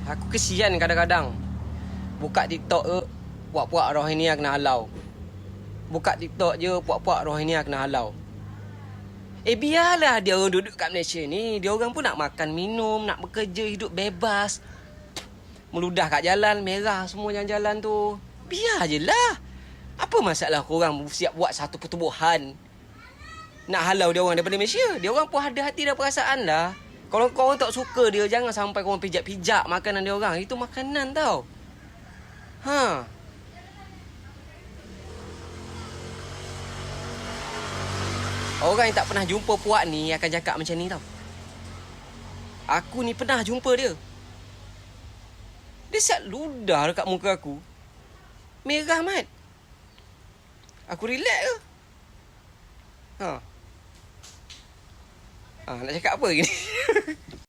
Aku kesian kadang-kadang. Buka TikTok ke, puak-puak Rohingya kena halau. Buka TikTok je, puak-puak Rohingya kena halau. Biarlah dia orang duduk kat Malaysia ni. Dia orang pun nak makan, minum, nak bekerja, hidup bebas. Meludah kat jalan, merah semua jalan-jalan tu. Biar je lah. Apa masalah korang siap buat satu pertubuhan nak halau dia orang daripada Malaysia? Dia orang pun ada hati dan perasaan lah. Kalau korang tak suka dia, jangan sampai korang pijak-pijak makanan dia orang. Itu makanan tau. Ha. Orang yang tak pernah jumpa puak ni akan cakap macam ni tau. Aku ni pernah jumpa dia. Dia siap ludah dekat muka aku. Merah mat. Aku relax ke? Ha. Nak cakap apa lagi ni?